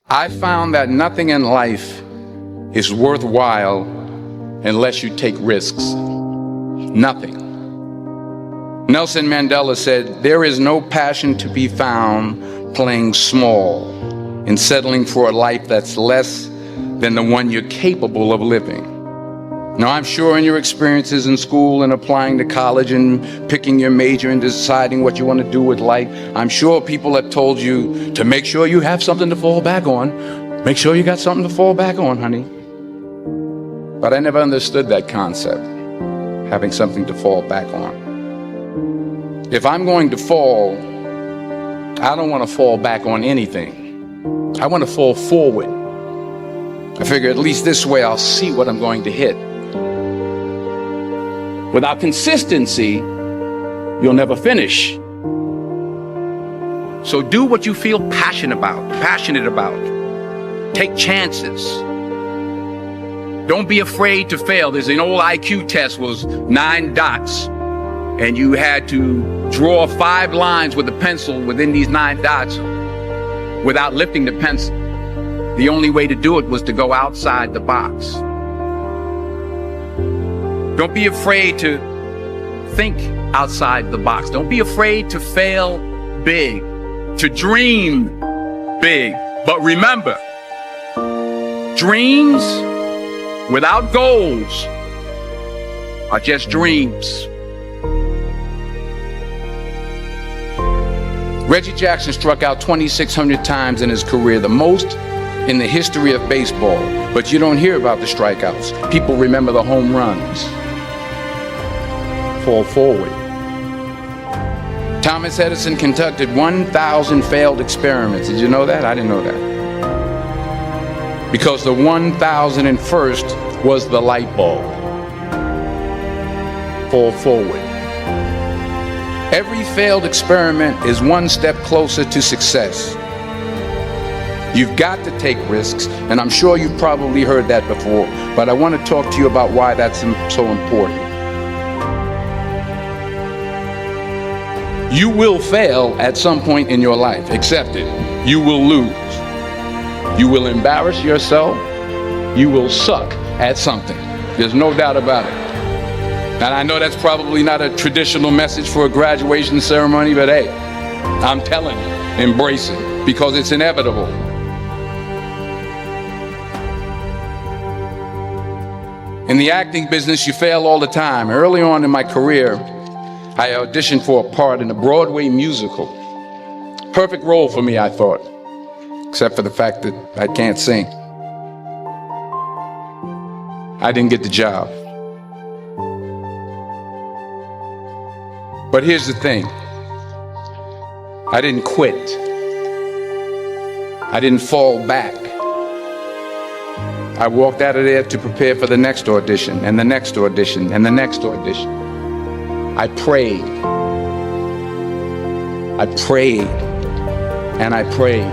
I found that nothing in life is worthwhile unless you take risks. Nothing. Nelson Mandela said, "There is no passion to be found playing small and settling for a life that's less than the one you're capable of living." Now, I'm sure in your experiences in school and applying to college and picking your major and deciding what you want to do with life, I'm sure people have told you to make sure you have something to fall back on. Make sure you got something to fall back on, honey. But I never understood that concept, having something to fall back on. If I'm going to fall, I don't want to fall back on anything. I want to fall forward. I figure at least this way I'll see what I'm going to hit. Without consistency, you'll never finish. So do what you feel passionate about. Take chances. Don't be afraid to fail. There's an old IQ test, was 9 dots, and you had to draw 5 lines with a pencil within these 9 dots without lifting the pencil. The only way to do it was to go outside the box. Don't be afraid to think outside the box. Don't be afraid to fail big, to dream big. But remember, dreams without goals are just dreams. Reggie Jackson struck out 2,600 times in his career, the most in the history of baseball. But you don't hear about the strikeouts. People remember the home runs. Fall forward. Thomas Edison conducted 1,000 failed experiments. Did you know that? I didn't know that. Because the 1,001st was the light bulb. Fall forward. Every failed experiment is one step closer to success. You've got to take risks, and I'm sure you've probably heard that before, but I want to talk to you about why that's so important. You will fail at some point in your life. Accept it. You will lose. You will embarrass yourself. You will suck at something. There's no doubt about it. And I know that's probably not a traditional message for a graduation ceremony, but hey, I'm telling you, embrace it, because it's inevitable. In the acting business, you fail all the time. Early on in my career, I auditioned for a part in a Broadway musical. Perfect role for me, I thought, except for the fact that I can't sing. I didn't get the job. But here's the thing. I didn't quit. I didn't fall back. I walked out of there to prepare for the next audition, and the next audition, and the next audition. I prayed. I prayed. And I prayed.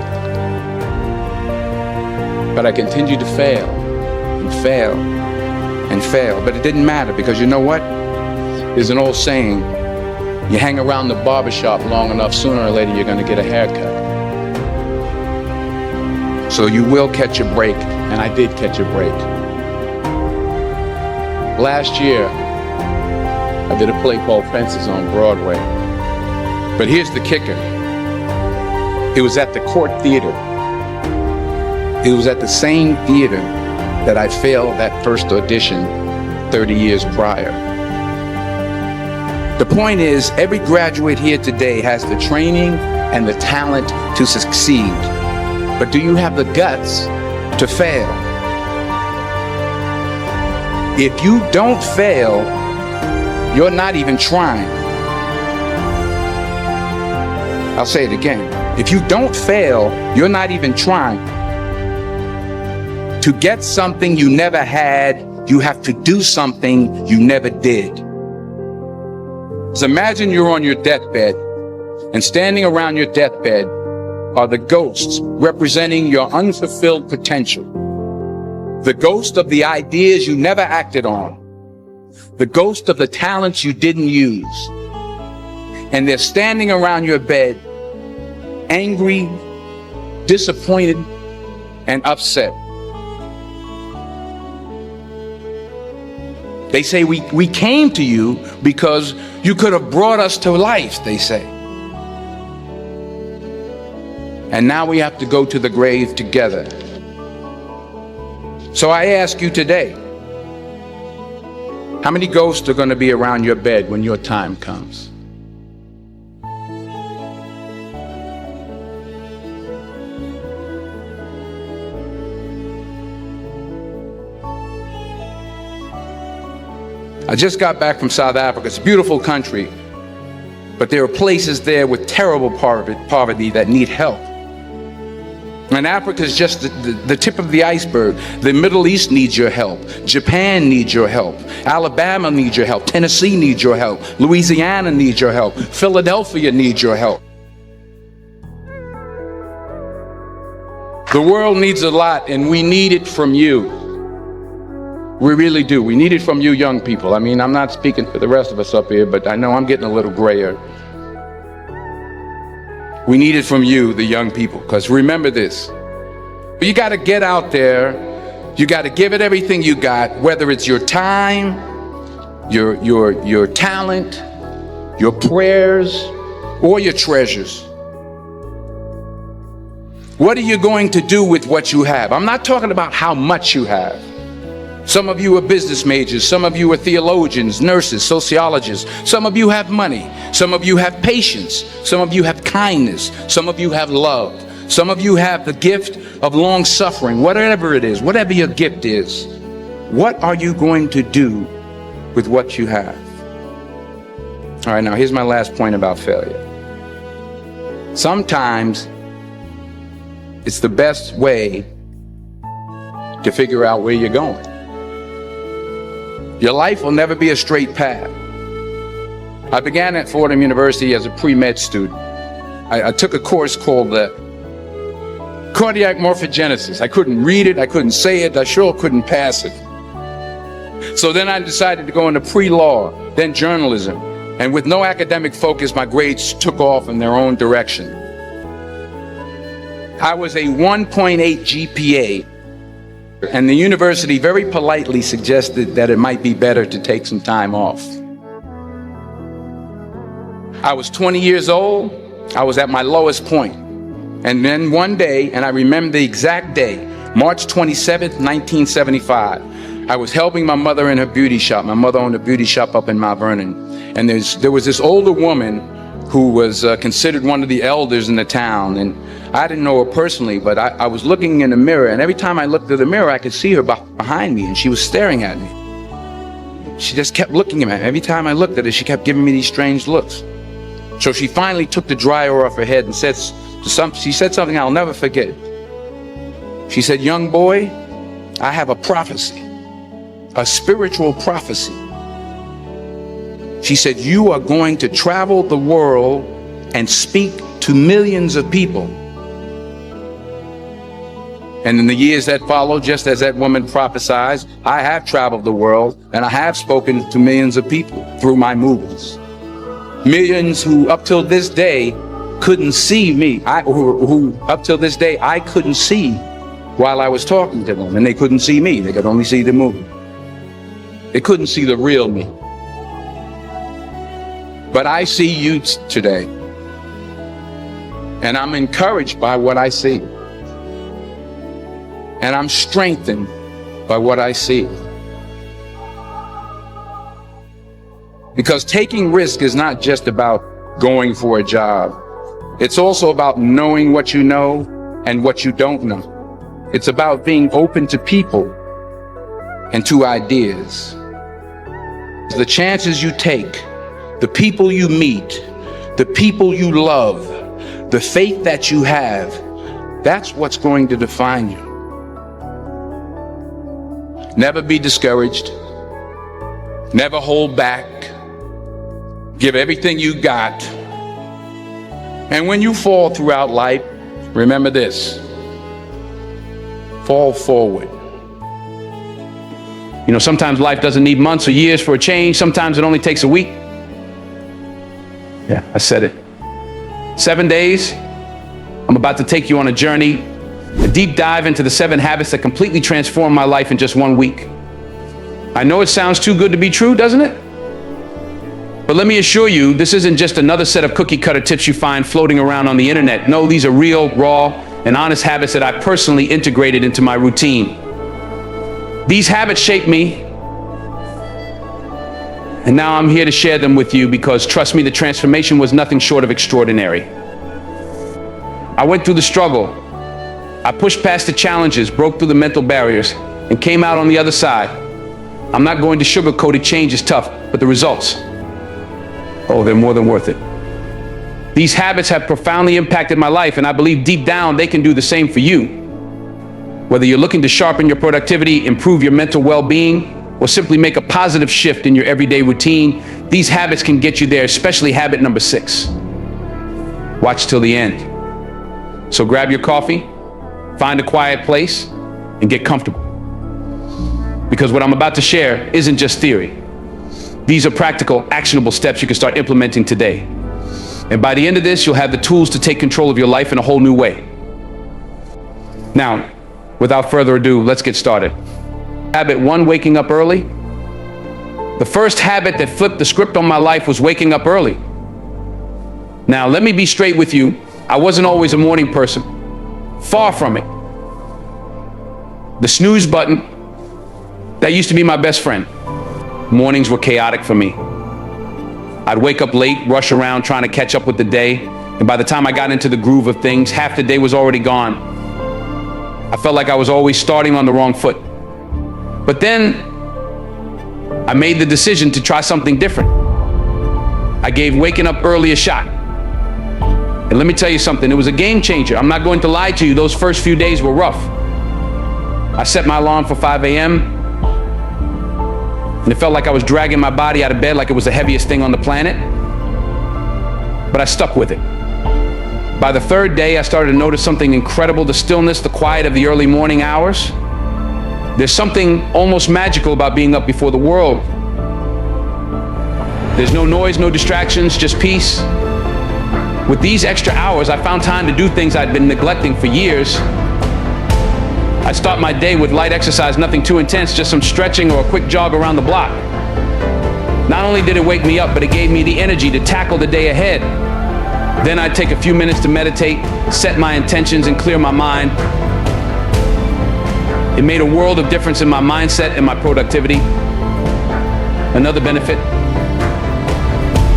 But I continued to fail, and fail, and fail. But it didn't matter, because you know what? There's an old saying, you hang around the barbershop long enough, sooner or later you're going to get a haircut. So you will catch a break, and I did catch a break. Last year, I did a play called Fences on Broadway. But here's the kicker. It was at the Court Theater. It was at the same theater that I failed that first audition 30 years prior. The point is, every graduate here today has the training and the talent to succeed. But do you have the guts to fail? If you don't fail, you're not even trying. I'll say it again. If you don't fail, you're not even trying. To get something you never had, you have to do something you never did. So imagine you're on your deathbed, and standing around your deathbed are the ghosts representing your unfulfilled potential. The ghost of the ideas you never acted on. The ghost of the talents you didn't use. And they're standing around your bed, angry, disappointed, and upset. They say we came to you because you could have brought us to life, they say. And now we have to go to the grave together. So I ask you today, how many ghosts are going to be around your bed when your time comes? I just got back from South Africa. It's a beautiful country, but there are places there with terrible poverty that need help. And Africa is just the tip of the iceberg. The Middle East needs your help. Japan needs your help. Alabama needs your help. Tennessee needs your help. Louisiana needs your help. Philadelphia needs your help. The world needs a lot, and we need it from you. We really do. We need it from you young people. I mean, I'm not speaking for the rest of us up here, but I know I'm getting a little grayer. We need it from you, the young people, because remember this. You got to get out there. You got to give it everything you got, whether it's your time, your talent, your prayers, or your treasures. What are you going to do with what you have? I'm not talking about how much you have. Some of you are business majors. Some of you are theologians, nurses, sociologists. Some of you have money. Some of you have patience. Some of you have kindness. Some of you have love. Some of you have the gift of long suffering. Whatever it is, whatever your gift is, what are you going to do with what you have? All right, now here's my last point about failure. Sometimes it's the best way to figure out where you're going. Your life will never be a straight path. I began at Fordham University as a pre-med student. I took a course called cardiac morphogenesis. I couldn't read it, I couldn't say it, I sure couldn't pass it. So then I decided to go into pre-law, then journalism. And with no academic focus, my grades took off in their own direction. I was a 1.8 GPA. And the university very politely suggested that it might be better to take some time off. I was 20 years old. I was at my lowest point. And then one day, and I remember the exact day, March 27th, 1975, I was helping my mother in her beauty shop. My mother owned a beauty shop up in Mount Vernon. And there was this older woman who was considered one of the elders in the town. And I didn't know her personally, but I was looking in the mirror, and every time I looked at the mirror, I could see her behind me, and she was staring at me. She just kept looking at me. Every time I looked at her, she kept giving me these strange looks. So she finally took the dryer off her head and she said something I'll never forget. She said, "Young boy, I have a prophecy, a spiritual prophecy." She said, "You are going to travel the world and speak to millions of people." And in the years that followed, just as that woman prophesied, I have traveled the world and I have spoken to millions of people through my movies. Millions who up till this day couldn't see me, who up till this day I couldn't see while I was talking to them, and they couldn't see me. They could only see the movie. They couldn't see the real me. But I see you today, and I'm encouraged by what I see. And I'm strengthened by what I see. Because taking risk is not just about going for a job. It's also about knowing what you know and what you don't know. It's about being open to people and to ideas. The chances you take, the people you meet, the people you love, the faith that you have, that's what's going to define you. Never be discouraged. Never hold back. Give everything you got. And when you fall throughout life, remember this: fall forward. You know, sometimes life doesn't need months or years for a change. Sometimes it only takes a week. Yeah, I said it. 7 days. I'm about to take you on a journey A deep dive into the 7 habits that completely transformed my life in just 1 week. I know it sounds too good to be true, doesn't it? But let me assure you, this isn't just another set of cookie-cutter tips you find floating around on the internet. No, these are real, raw, and honest habits that I personally integrated into my routine. These habits shaped me, and now I'm here to share them with you because, trust me, the transformation was nothing short of extraordinary. I went through the struggle. I pushed past the challenges, broke through the mental barriers, and came out on the other side. I'm not going to sugarcoat it. Change is tough, but the results, oh, they're more than worth it. These habits have profoundly impacted my life, and I believe deep down they can do the same for you. Whether you're looking to sharpen your productivity, improve your mental well-being, or simply make a positive shift in your everyday routine, these habits can get you there, especially habit number 6. Watch till the end. So grab your coffee, find a quiet place, and get comfortable. Because what I'm about to share isn't just theory. These are practical, actionable steps you can start implementing today. And by the end of this, you'll have the tools to take control of your life in a whole new way. Now, without further ado, let's get started. Habit 1, waking up early. The first habit that flipped the script on my life was waking up early. Now, let me be straight with you. I wasn't always a morning person. Far from it. The snooze button, that used to be my best friend. Mornings were chaotic for me. I'd wake up late, rush around trying to catch up with the day, and by the time I got into the groove of things, half the day was already gone. I felt like I was always starting on the wrong foot. But then I made the decision to try something different. I gave waking up early a shot. And let me tell you something, it was a game changer. I'm not going to lie to you, those first few days were rough. I set my alarm for 5 a.m. and it felt like I was dragging my body out of bed like it was the heaviest thing on the planet. But I stuck with it. By the 3rd day, I started to notice something incredible, the stillness, the quiet of the early morning hours. There's something almost magical about being up before the world. There's no noise, no distractions, just peace. With these extra hours, I found time to do things I'd been neglecting for years. I start my day with light exercise, nothing too intense, just some stretching or a quick jog around the block. Not only did it wake me up, but it gave me the energy to tackle the day ahead. Then I'd take a few minutes to meditate, set my intentions, and clear my mind. It made a world of difference in my mindset and my productivity. Another benefit,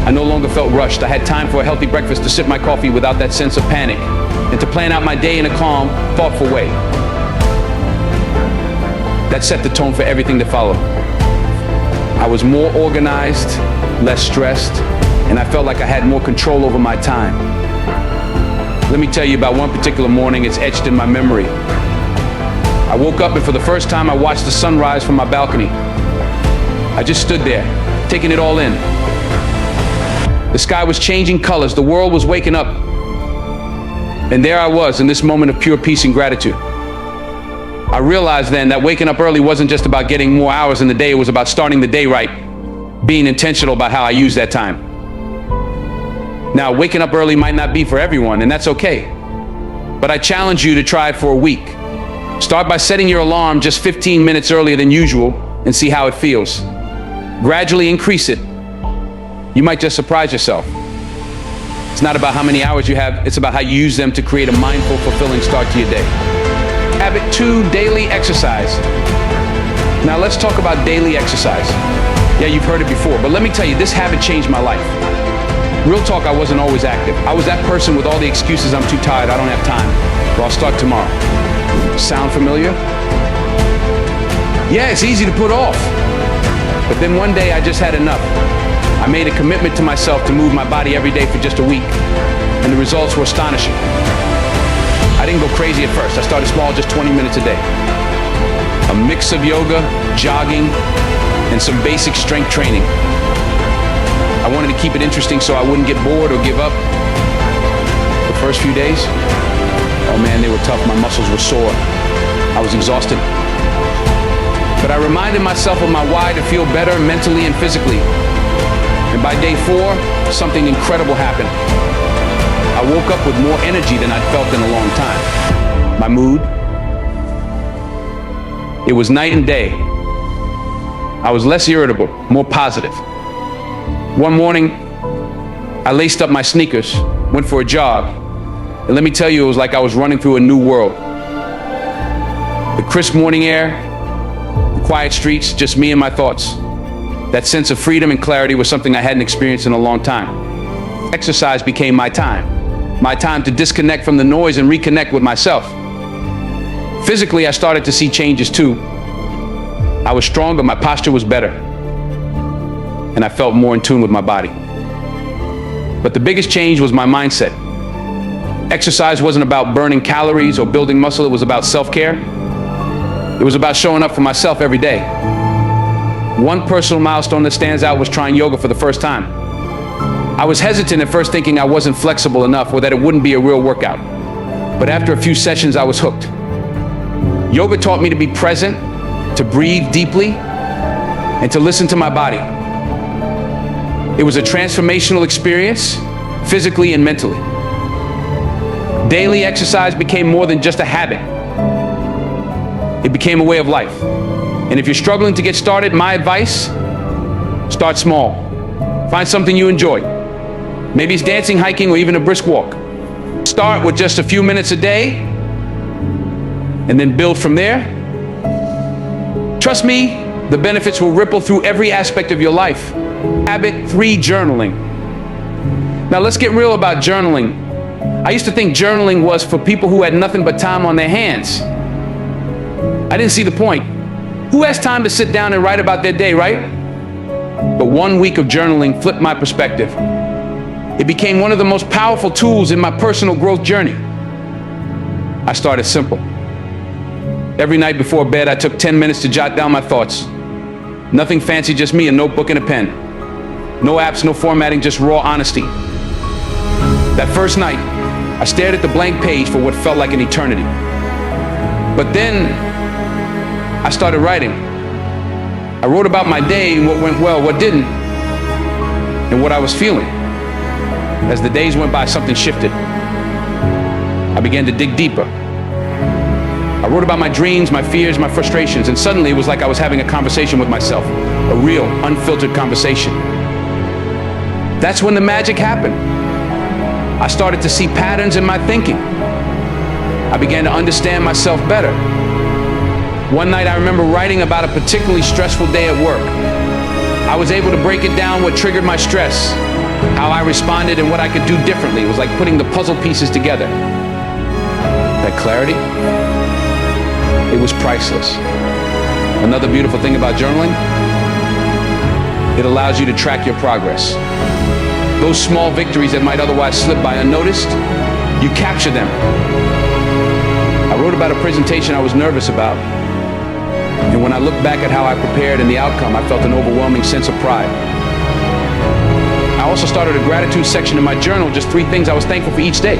I no longer felt rushed. I had time for a healthy breakfast, to sip my coffee without that sense of panic, and to plan out my day in a calm, thoughtful way. That set the tone for everything that followed. I was more organized, less stressed, and I felt like I had more control over my time. Let me tell you about one particular morning. It's etched in my memory. I woke up and for the first time I watched the sunrise from my balcony. I just stood there, taking it all in. The sky was changing colors, the world was waking up. And there I was in this moment of pure peace and gratitude. I realized then that waking up early wasn't just about getting more hours in the day, it was about starting the day right, being intentional about how I use that time. Now, waking up early might not be for everyone, and that's okay. But I challenge you to try it for a week. Start by setting your alarm just 15 minutes earlier than usual and see how it feels. Gradually increase it. You might just surprise yourself. It's not about how many hours you have, it's about how you use them to create a mindful, fulfilling start to your day. Habit 2, daily exercise. Now let's talk about daily exercise. Yeah, you've heard it before, but let me tell you, this habit changed my life. Real talk, I wasn't always active. I was that person with all the excuses, I'm too tired, I don't have time, or I'll start tomorrow. Sound familiar? Yeah, it's easy to put off. But then one day I just had enough. I made a commitment to myself to move my body every day for just a week, and the results were astonishing. I didn't go crazy at first. I started small, just 20 minutes a day. A mix of yoga, jogging, and some basic strength training. I wanted to keep it interesting so I wouldn't get bored or give up. The first few days, oh man, they were tough. My muscles were sore. I was exhausted. But I reminded myself of my why to feel better mentally and physically. And by day 4, something incredible happened. I woke up with more energy than I'd felt in a long time. my mood. It was night and day. I was less irritable, more positive. One morning, I laced up my sneakers, went for a jog, and let me tell you, it was like I was running through a new world. The crisp morning air, the quiet streets, just me and my thoughts. That sense of freedom and clarity was something I hadn't experienced in a long time. Exercise became my time to disconnect from the noise and reconnect with myself. Physically, I started to see changes too. I was stronger, my posture was better, and I felt more in tune with my body. But the biggest change was my mindset. Exercise wasn't about burning calories or building muscle, it was about self-care. It was about showing up for myself every day. One personal milestone that stands out was trying yoga for the first time. I was hesitant at first, thinking I wasn't flexible enough or that it wouldn't be a real workout. But after a few sessions, I was hooked. Yoga taught me to be present, to breathe deeply, and to listen to my body. It was a transformational experience, physically and mentally. Daily exercise became more than just a habit. It became a way of life. And if you're struggling to get started, my advice, start small. Find something you enjoy. Maybe it's dancing, hiking, or even a brisk walk. Start with just a few minutes a day, and then build from there. Trust me, the benefits will ripple through every aspect of your life. Habit 3, journaling. Now let's get real about journaling. I used to think journaling was for people who had nothing but time on their hands. I didn't see the point. Who has time to sit down and write about their day, right? But 1 week of journaling flipped my perspective. It became one of the most powerful tools in my personal growth journey. I started simple. Every night before bed, I took 10 minutes to jot down my thoughts. Nothing fancy, just me, a notebook and a pen. No apps, no formatting, just raw honesty. That first night, I stared at the blank page for what felt like an eternity. But then, I started writing. I wrote about my day and what went well, what didn't, and what I was feeling. As the days went by, something shifted. I began to dig deeper. I wrote about my dreams, my fears, my frustrations, and suddenly it was like I was having a conversation with myself, a real, unfiltered conversation. That's when the magic happened. I started to see patterns in my thinking. I began to understand myself better. One night I remember writing about a particularly stressful day at work. I was able to break it down, what triggered my stress, how I responded, and what I could do differently. It was like putting the puzzle pieces together. That clarity, it was priceless. Another beautiful thing about journaling, it allows you to track your progress. Those small victories that might otherwise slip by unnoticed, you capture them. I wrote about a presentation I was nervous about, and when I look back at how I prepared and the outcome, I felt an overwhelming sense of pride. I also started a gratitude section in my journal, just 3 things I was thankful for each day.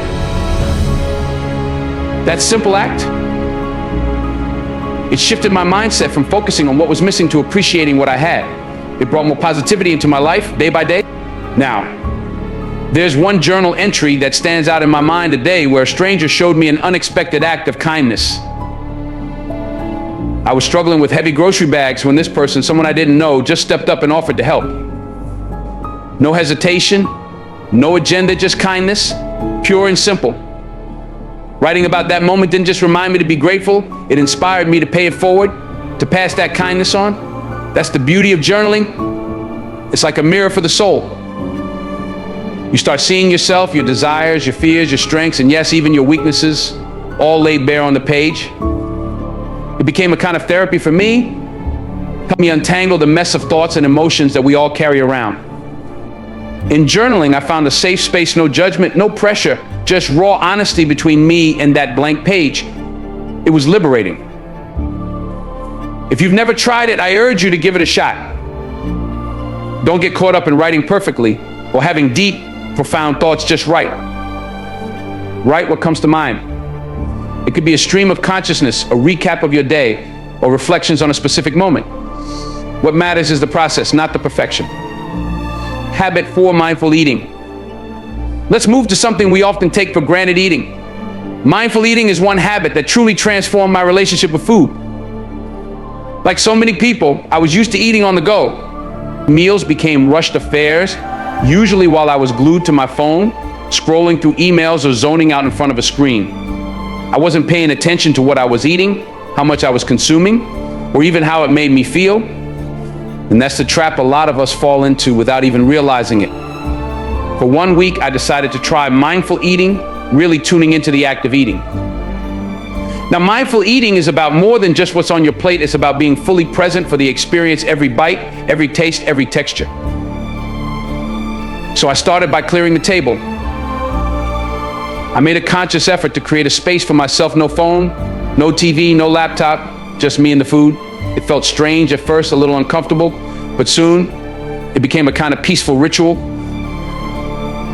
That simple act, it shifted my mindset from focusing on what was missing to appreciating what I had. It brought more positivity into my life, day by day. Now, there's one journal entry that stands out in my mind today where a stranger showed me an unexpected act of kindness. I was struggling with heavy grocery bags when this person, someone I didn't know, just stepped up and offered to help. No hesitation, no agenda, just kindness, pure and simple. Writing about that moment didn't just remind me to be grateful, it inspired me to pay it forward, to pass that kindness on. That's the beauty of journaling. It's like a mirror for the soul. You start seeing yourself, your desires, your fears, your strengths, and yes, even your weaknesses, all laid bare on the page. It became a kind of therapy for me, helped me untangle the mess of thoughts and emotions that we all carry around. In journaling, I found a safe space, no judgment, no pressure, just raw honesty between me and that blank page. It was liberating. If you've never tried it, I urge you to give it a shot. Don't get caught up in writing perfectly or having deep, profound thoughts, just write. Write what comes to mind. It could be a stream of consciousness, a recap of your day, or reflections on a specific moment. What matters is the process, not the perfection. Habit 4, mindful eating. Let's move to something we often take for granted: eating. Mindful eating is one habit that truly transformed my relationship with food. Like so many people, I was used to eating on the go. Meals became rushed affairs, usually while I was glued to my phone, scrolling through emails or zoning out in front of a screen. I wasn't paying attention to what I was eating, how much I was consuming, or even how it made me feel. And that's the trap a lot of us fall into without even realizing it. For 1 week, I decided to try mindful eating, really tuning into the act of eating. Now, mindful eating is about more than just what's on your plate. It's about being fully present for the experience, every bite, every taste, every texture. So I started by clearing the table. I made a conscious effort to create a space for myself. No phone, no TV, no laptop, just me and the food. It felt strange at first, a little uncomfortable, but soon it became a kind of peaceful ritual.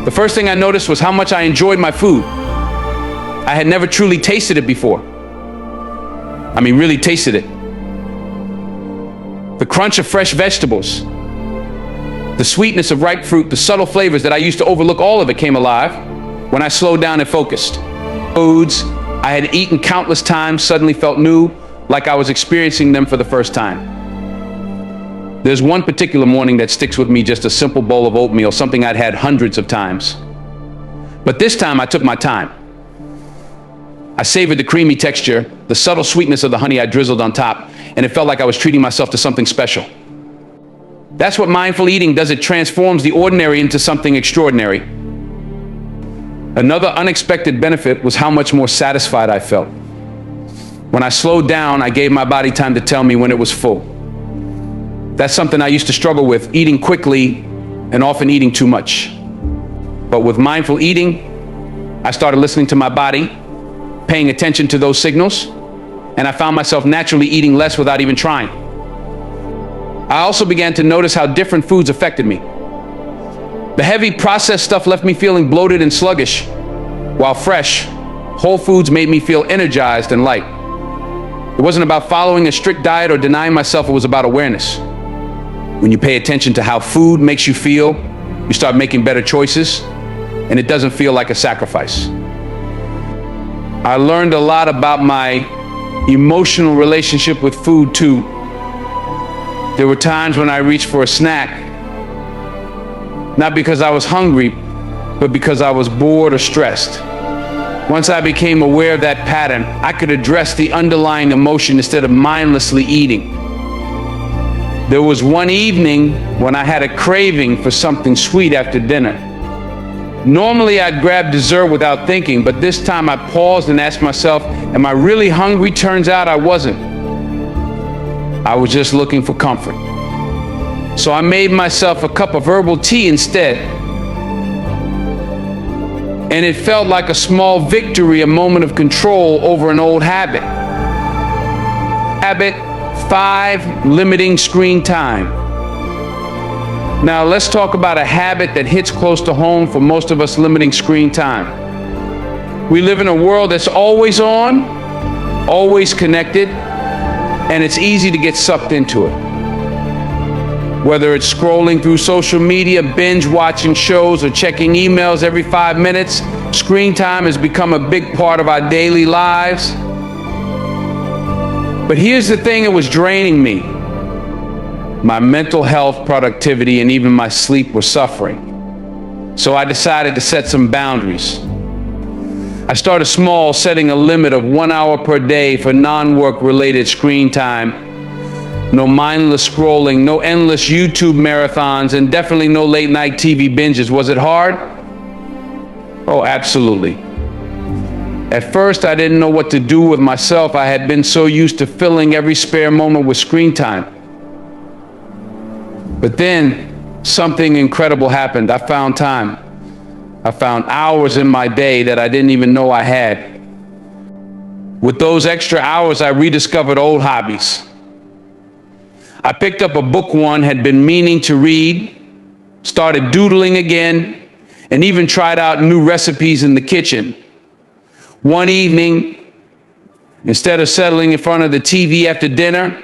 The first thing I noticed was how much I enjoyed my food. I had never truly tasted it before. I mean, really tasted it. The crunch of fresh vegetables, the sweetness of ripe fruit, the subtle flavors that I used to overlook, all of it came alive when I slowed down and focused. Foods I had eaten countless times suddenly felt new, like I was experiencing them for the first time. There's one particular morning that sticks with me, just a simple bowl of oatmeal, something I'd had hundreds of times. But this time I took my time. I savored the creamy texture, the subtle sweetness of the honey I drizzled on top, and it felt like I was treating myself to something special. That's what mindful eating does. It transforms the ordinary into something extraordinary. Another unexpected benefit was how much more satisfied I felt. When I slowed down, I gave my body time to tell me when it was full. That's something I used to struggle with, eating quickly and often eating too much. But with mindful eating, I started listening to my body, paying attention to those signals, and I found myself naturally eating less without even trying. I also began to notice how different foods affected me. The heavy processed stuff left me feeling bloated and sluggish, while fresh, whole foods made me feel energized and light. It wasn't about following a strict diet or denying myself, it was about awareness. When you pay attention to how food makes you feel, you start making better choices, and it doesn't feel like a sacrifice. I learned a lot about my emotional relationship with food too. There were times when I reached for a snack, not because I was hungry, but because I was bored or stressed. Once I became aware of that pattern, I could address the underlying emotion instead of mindlessly eating. There was one evening when I had a craving for something sweet after dinner. Normally I'd grab dessert without thinking, but this time I paused and asked myself, am I really hungry? Turns out I wasn't. I was just looking for comfort. So I made myself a cup of herbal tea instead. And it felt like a small victory, a moment of control over an old habit. Habit 5, limiting screen time. Now let's talk about a habit that hits close to home for most of us: limiting screen time. We live in a world that's always on, always connected, and it's easy to get sucked into it. Whether it's scrolling through social media, binge watching shows, or checking emails every 5 minutes, screen time has become a big part of our daily lives. But here's the thing, it was draining me. My mental health, productivity, and even my sleep were suffering. So I decided to set some boundaries. I started small, setting a limit of 1 hour per day for non-work related screen time. No mindless scrolling, no endless YouTube marathons, and definitely no late night TV binges. Was it hard? Oh, absolutely. At first, I didn't know what to do with myself. I had been so used to filling every spare moment with screen time. But then something incredible happened. I found time. I found hours in my day that I didn't even know I had. With those extra hours, I rediscovered old hobbies. I picked up a book one had been meaning to read, started doodling again, and even tried out new recipes in the kitchen. One evening, instead of settling in front of the TV after dinner,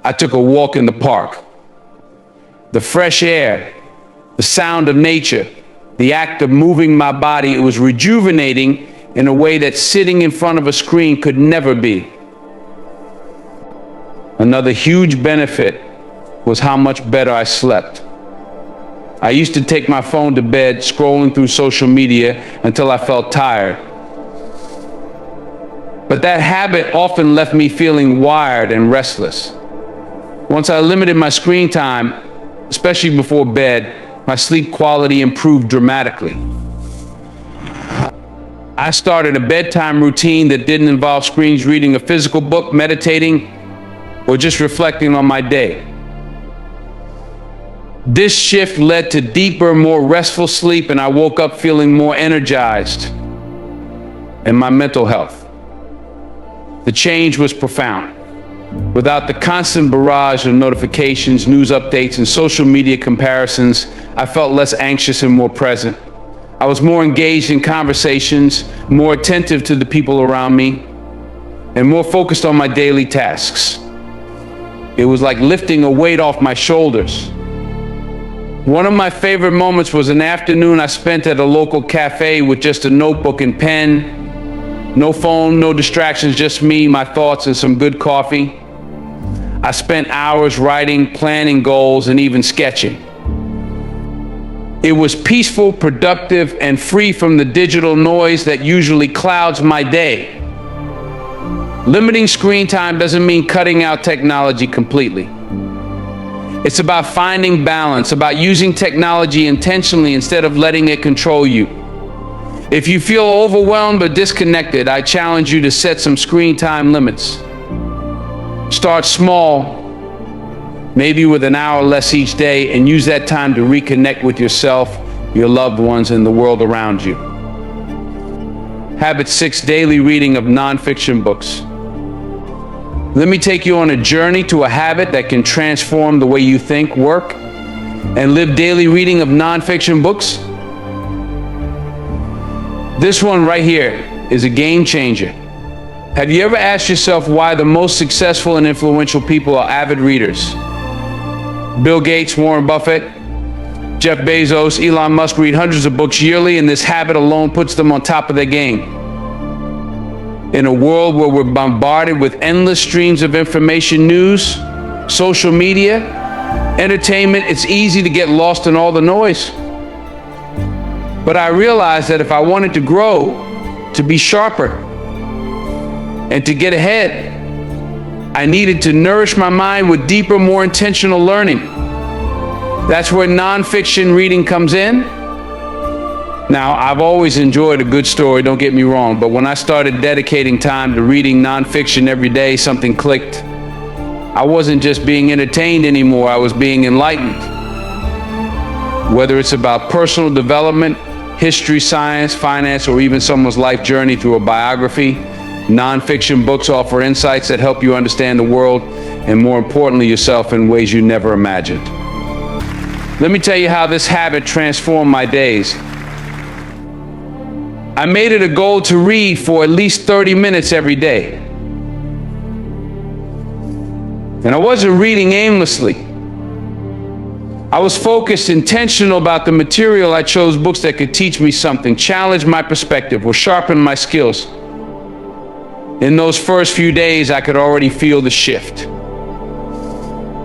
I took a walk in the park. The fresh air, the sound of nature, the act of moving my body, it was rejuvenating in a way that sitting in front of a screen could never be. Another huge benefit was how much better I slept. I used to take my phone to bed, scrolling through social media until I felt tired. But that habit often left me feeling wired and restless. Once I limited my screen time, especially before bed, my sleep quality improved dramatically. I started a bedtime routine that didn't involve screens, reading a physical book, meditating, or just reflecting on my day. This shift led to deeper, more restful sleep, and I woke up feeling more energized. And my mental health. The change was profound. Without the constant barrage of notifications, news updates, and social media comparisons, I felt less anxious and more present. I was more engaged in conversations, more attentive to the people around me, and more focused on my daily tasks. It was like lifting a weight off my shoulders. One of my favorite moments was an afternoon I spent at a local cafe with just a notebook and pen. No phone, no distractions, just me, my thoughts, and some good coffee. I spent hours writing, planning goals, and even sketching. It was peaceful, productive, and free from the digital noise that usually clouds my day. Limiting screen time doesn't mean cutting out technology completely. It's about finding balance, about using technology intentionally instead of letting it control you. If you feel overwhelmed or disconnected, I challenge you to set some screen time limits. Start small, maybe with an hour less each day, and use that time to reconnect with yourself, your loved ones, and the world around you. Habit 6, daily reading of nonfiction books. Let me take you on a journey to a habit that can transform the way you think, work, and live. Daily reading of nonfiction books. This one right here is a game changer. Have you ever asked yourself why the most successful and influential people are avid readers? Bill Gates, Warren Buffett, Jeff Bezos, Elon Musk read hundreds of books yearly, and this habit alone puts them on top of their game. In a world where we're bombarded with endless streams of information, news, social media, entertainment, it's easy to get lost in all the noise. But I realized that if I wanted to grow, to be sharper, and to get ahead, I needed to nourish my mind with deeper, more intentional learning. That's where nonfiction reading comes in. Now, I've always enjoyed a good story, don't get me wrong, but when I started dedicating time to reading nonfiction every day, something clicked. I wasn't just being entertained anymore, I was being enlightened. Whether it's about personal development, history, science, finance, or even someone's life journey through a biography, nonfiction books offer insights that help you understand the world and, more importantly, yourself in ways you never imagined. Let me tell you how this habit transformed my days. I made it a goal to read for at least 30 minutes every day. And I wasn't reading aimlessly. I was focused, intentional about the material. I chose books that could teach me something, challenge my perspective, or sharpen my skills. In those first few days, I could already feel the shift.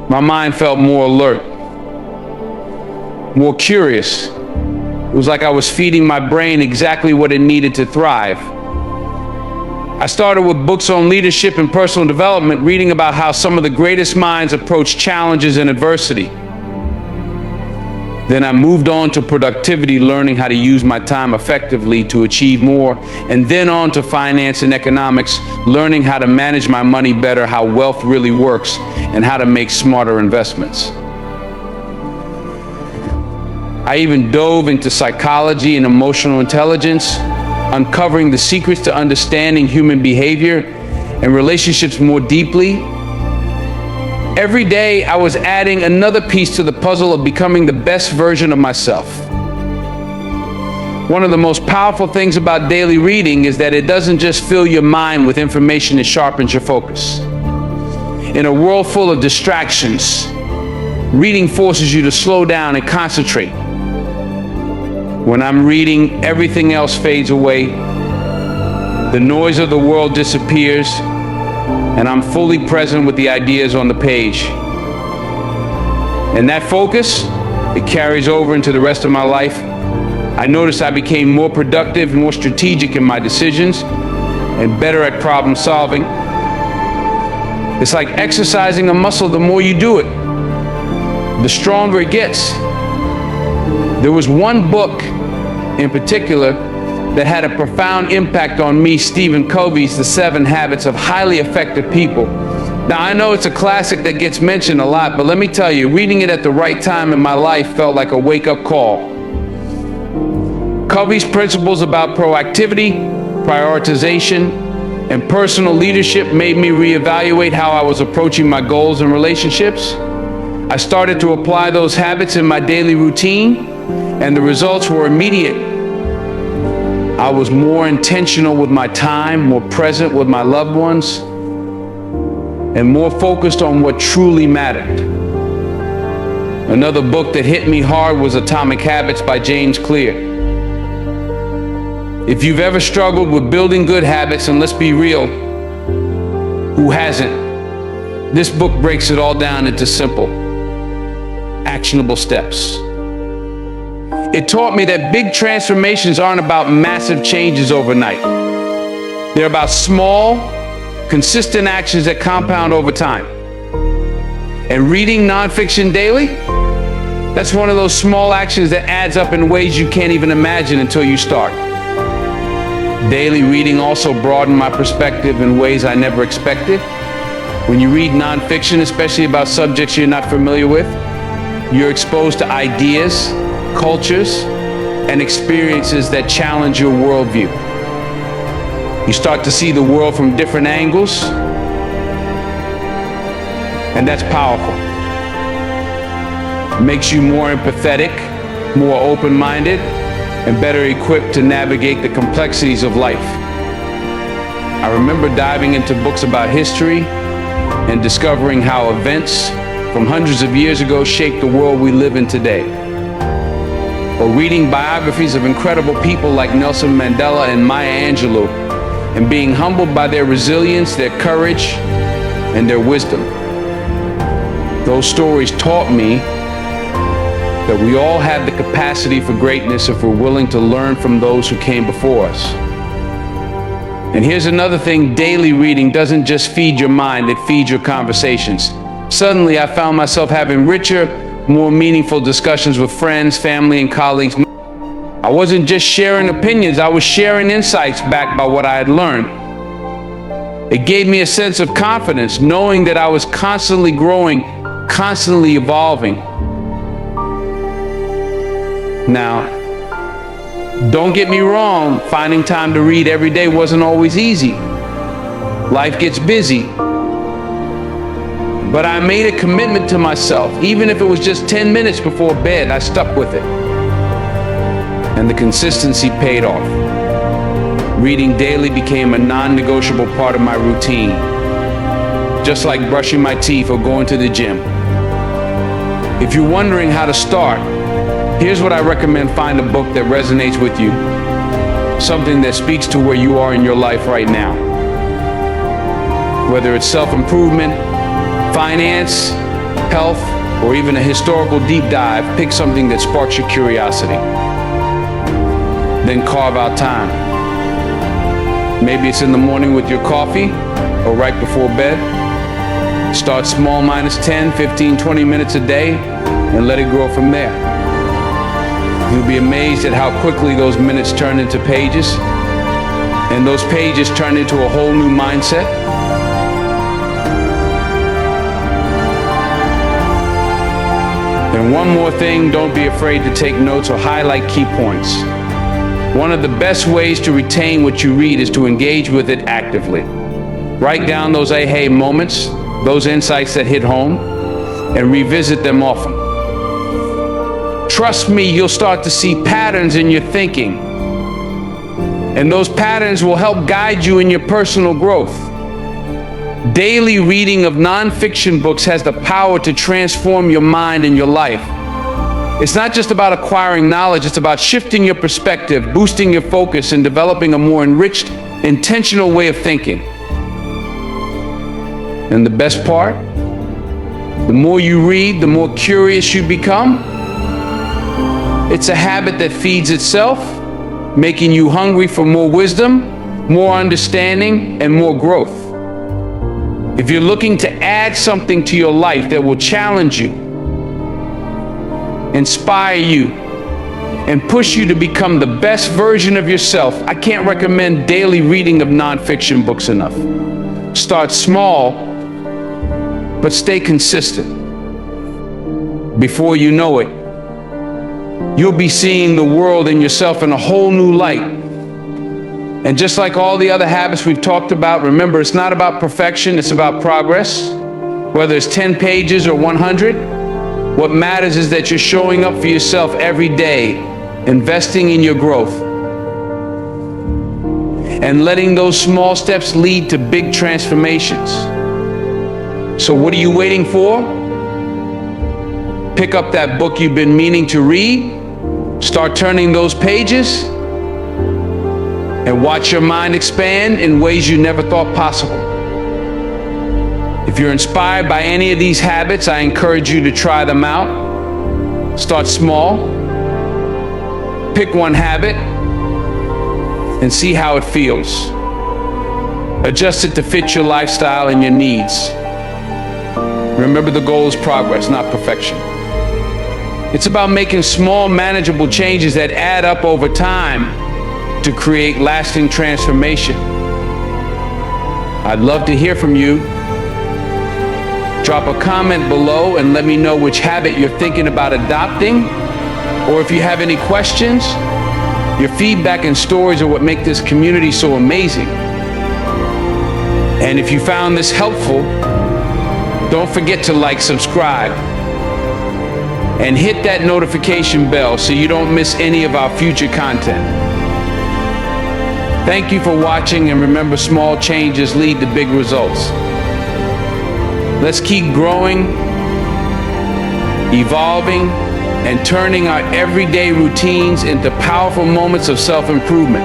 My mind felt more alert, more curious. It was like I was feeding my brain exactly what it needed to thrive. I started with books on leadership and personal development, reading about how some of the greatest minds approach challenges and adversity. Then I moved on to productivity, learning how to use my time effectively to achieve more, and then on to finance and economics, learning how to manage my money better, how wealth really works, and how to make smarter investments. I even dove into psychology and emotional intelligence, uncovering the secrets to understanding human behavior and relationships more deeply. Every day, I was adding another piece to the puzzle of becoming the best version of myself. One of the most powerful things about daily reading is that it doesn't just fill your mind with information, it sharpens your focus. In a world full of distractions, reading forces you to slow down and concentrate. When I'm reading, everything else fades away. The noise of the world disappears, and I'm fully present with the ideas on the page. And that focus, it carries over into the rest of my life. I noticed I became more productive, more strategic in my decisions, and better at problem solving. It's like exercising a muscle. The more you do it, the stronger it gets. There was one book in particular that had a profound impact on me, Stephen Covey's The 7 Habits of Highly Effective People. Now, I know it's a classic that gets mentioned a lot, but let me tell you, reading it at the right time in my life felt like a wake-up call. Covey's principles about proactivity, prioritization, and personal leadership made me reevaluate how I was approaching my goals and relationships. I started to apply those habits in my daily routine, and the results were immediate. I was more intentional with my time, more present with my loved ones, and more focused on what truly mattered. Another book that hit me hard was Atomic Habits by James Clear. If you've ever struggled with building good habits, and let's be real, who hasn't? This book breaks it all down into simple, actionable steps. It taught me that big transformations aren't about massive changes overnight. They're about small, consistent actions that compound over time. And reading nonfiction daily, that's one of those small actions that adds up in ways you can't even imagine until you start. Daily reading also broadened my perspective in ways I never expected. When you read nonfiction, especially about subjects you're not familiar with, you're exposed to ideas, cultures, and experiences that challenge your worldview. You start to see the world from different angles, and that's powerful. It makes you more empathetic, more open-minded, and better equipped to navigate the complexities of life. I remember diving into books about history and discovering how events from hundreds of years ago shaped the world we live in today. Or reading biographies of incredible people like Nelson Mandela and Maya Angelou, and being humbled by their resilience, their courage, and their wisdom. Those stories taught me that we all have the capacity for greatness if we're willing to learn from those who came before us. And here's another thing: daily reading doesn't just feed your mind, it feeds your conversations. Suddenly, I found myself having richer, more meaningful discussions with friends, family, and colleagues. I wasn't just sharing opinions, I was sharing insights backed by what I had learned. It gave me a sense of confidence, knowing that I was constantly growing, constantly evolving. Now, don't get me wrong, finding time to read every day wasn't always easy. Life gets busy. But I made a commitment to myself. Even if it was just 10 minutes before bed, I stuck with it. And the consistency paid off. Reading daily became a non-negotiable part of my routine, just like brushing my teeth or going to the gym. If you're wondering how to start, here's what I recommend: find a book that resonates with you, something that speaks to where you are in your life right now. Whether it's self-improvement, finance, health, or even a historical deep dive, pick something that sparks your curiosity. Then carve out time. Maybe it's in the morning with your coffee or right before bed. Start small, minus 10, 15, 20 minutes a day, and let it grow from there. You'll be amazed at how quickly those minutes turn into pages, and those pages turn into a whole new mindset. And one more thing, don't be afraid to take notes or highlight key points. One of the best ways to retain what you read is to engage with it actively. Write down those aha moments, those insights that hit home, and revisit them often. Trust me, you'll start to see patterns in your thinking, and those patterns will help guide you in your personal growth. Daily reading of nonfiction books has the power to transform your mind and your life. It's not just about acquiring knowledge, it's about shifting your perspective, boosting your focus, and developing a more enriched intentional way of thinking. And the best part, the more you read, the more curious you become. It's a habit that feeds itself, making you hungry for more wisdom, more understanding, and more growth. If you're looking to add something to your life that will challenge you, inspire you, and push you to become the best version of yourself, I can't recommend daily reading of nonfiction books enough. Start small, but stay consistent. Before you know it, you'll be seeing the world and yourself in a whole new light. And just like all the other habits we've talked about, remember, it's not about perfection, it's about progress. Whether it's 10 pages or 100, what matters is that you're showing up for yourself every day, investing in your growth, and letting those small steps lead to big transformations. So what are you waiting for? Pick up that book you've been meaning to read, start turning those pages, and watch your mind expand in ways you never thought possible. If you're inspired by any of these habits, I encourage you to try them out. Start small, pick one habit, and see how it feels. Adjust it to fit your lifestyle and your needs. Remember, the goal is progress, not perfection. It's about making small, manageable changes that add up over time to create lasting transformation. I'd love to hear from you. Drop a comment below and let me know which habit you're thinking about adopting, or if you have any questions. Your feedback and stories are what make this community so amazing. And if you found this helpful, don't forget to like, subscribe, and hit that notification bell so you don't miss any of our future content. Thank you for watching, and remember, small changes lead to big results. Let's keep growing, evolving, and turning our everyday routines into powerful moments of self-improvement.